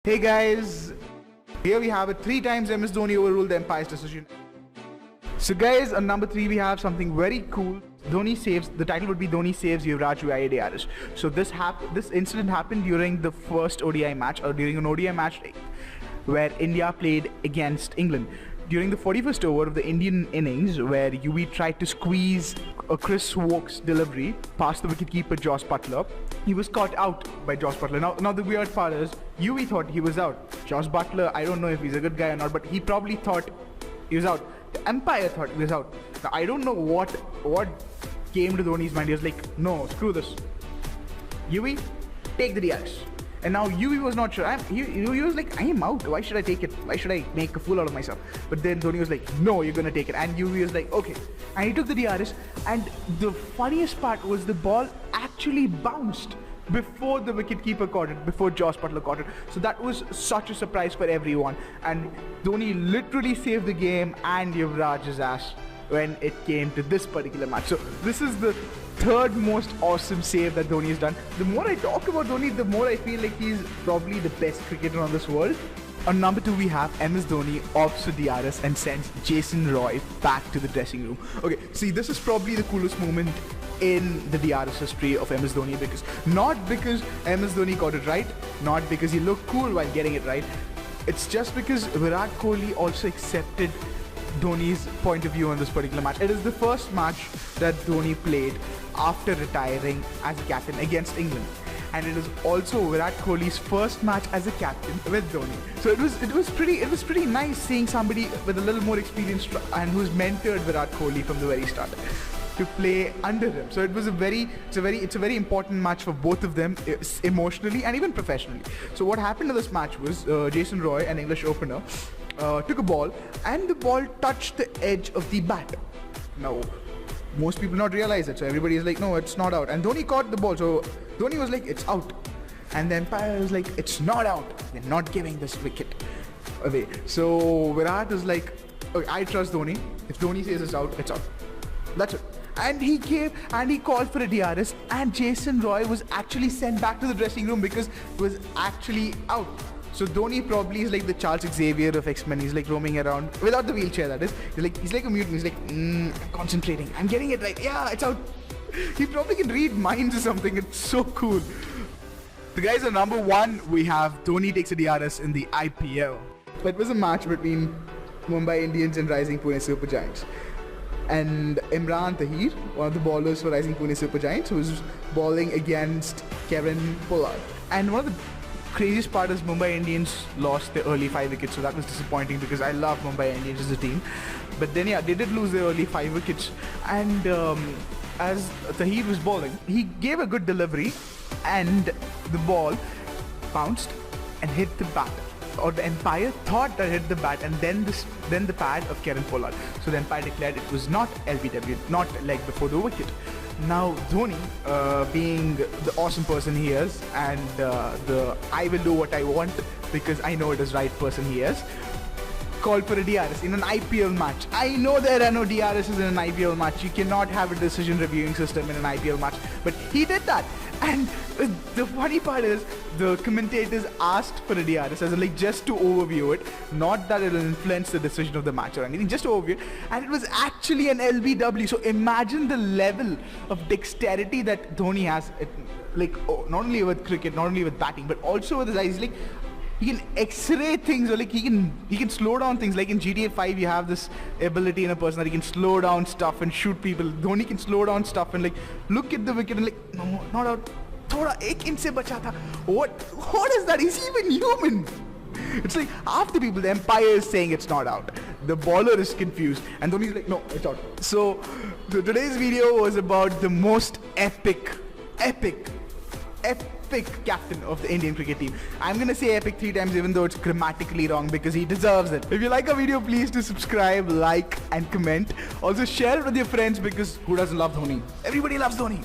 Hey guys, here we have it. 3 times MS Dhoni overruled the umpire's decision. So guys, on number 3 we have something very cool. Dhoni saves, the title would be Dhoni saves Yuvraj via DRS. So this incident happened during the first ODI match, or during an ODI match where India played against England. During the 41st over of the Indian innings, where UV tried to squeeze a Chris Woakes delivery past the wicketkeeper Josh Buttler, he was caught out by Josh Buttler. Now the weird part is, UV thought he was out. Josh Buttler, I don't know if he's a good guy or not, but he probably thought he was out. The umpire thought he was out. Now I don't know what came to Dhoni's mind. He was like, no, screw this. UV, take the DRS. And now UV was not sure. He was like, I am out. Why should I take it? Why should I make a fool out of myself? But then Dhoni was like, no, you're gonna take it. And UV was like, okay. And he took the DRS. And the funniest part was the ball actually bounced before the wicketkeeper caught it, before Josh Buttler caught it. So that was such a surprise for everyone. And Dhoni literally saved the game and Yuvraj's ass when it came to this particular match. So this is the third most awesome save that Dhoni has done. The more I talk about Dhoni, the more I feel like he's probably the best cricketer on this world. On number 2 we have MS Dhoni opts for DRS and sends Jason Roy back to the dressing room. Okay, see, this is probably the coolest moment in the DRS history of MS Dhoni, because not because MS Dhoni got it right, not because he looked cool while getting it right, it's just because Virat Kohli also accepted Dhoni's point of view on this particular match. It is the first match that Dhoni played after retiring as a captain against England, and it is also Virat Kohli's first match as a captain with Dhoni. So it was pretty nice seeing somebody with a little more experience and who's mentored Virat Kohli from the very start to play under him. So it's a very important match for both of them, emotionally and even professionally. So what happened in this match was Jason Roy, an English opener, took a ball and the ball touched the edge of the bat. Now, most people not realize it, so everybody is like, no, it's not out. And Dhoni caught the ball, so Dhoni was like, it's out. And the umpire was like, it's not out. They're not giving this wicket away. So Virat is like, okay, I trust Dhoni. If Dhoni says it's out, it's out. That's it. And he called for a DRS, and Jason Roy was actually sent back to the dressing room because it was actually out. So Dhoni probably is like the Charles Xavier of X-Men. He's like roaming around without the wheelchair, that is. He's like a mutant. He's like, I'm concentrating. I'm getting it right. Yeah, it's out. He probably can read minds or something. It's so cool. The guys are number 1. We have Dhoni takes a DRS in the IPL. It was a match between Mumbai Indians and Rising Pune Super Giants. And Imran Tahir, one of the bowlers for Rising Pune Super Giants, was bowling against Kevin Pollard. And one of the craziest part is Mumbai Indians lost their early 5 wickets, so that was disappointing because I love Mumbai Indians as a team. But then yeah, they did lose their early 5 wickets, and as Tahir was bowling, he gave a good delivery and the ball bounced and hit the bat, or the umpire thought that hit the bat and then the pad of Kevin Pollard. So the umpire declared it was not LBW, not leg before the wicket. Now Dhoni, being the awesome person he is, and the I will do what I want because I know it is right person he is, called for a DRS in an IPL match. I know there are no DRSs in an IPL match. You cannot have a decision reviewing system in an IPL match, but he did that. And the funny part is, the commentators asked for a DRS, as in like just to overview it, not that it will influence the decision of the match or anything, just to overview it. And it was actually an LBW. So imagine the level of dexterity that Dhoni has, like not only with cricket, not only with batting, but also with his eyes. Like, he can X-ray things, or like he can slow down things. Like in GTA 5, you have this ability in a person that he can slow down stuff and shoot people. Dhoni can slow down stuff and like look at the wicket and like, no, not out. Thoda ek inch se bacha tha. What is that? He's even human. It's like half the people, the umpire is saying it's not out. The bowler is confused, and Dhoni's like, no, it's out. So today's video was about the most epic captain of the Indian cricket team. I'm gonna say epic 3 times even though it's grammatically wrong, because he deserves it. If you like our video, please do subscribe, like and comment. Also share it with your friends, because who doesn't love Dhoni? Everybody loves Dhoni.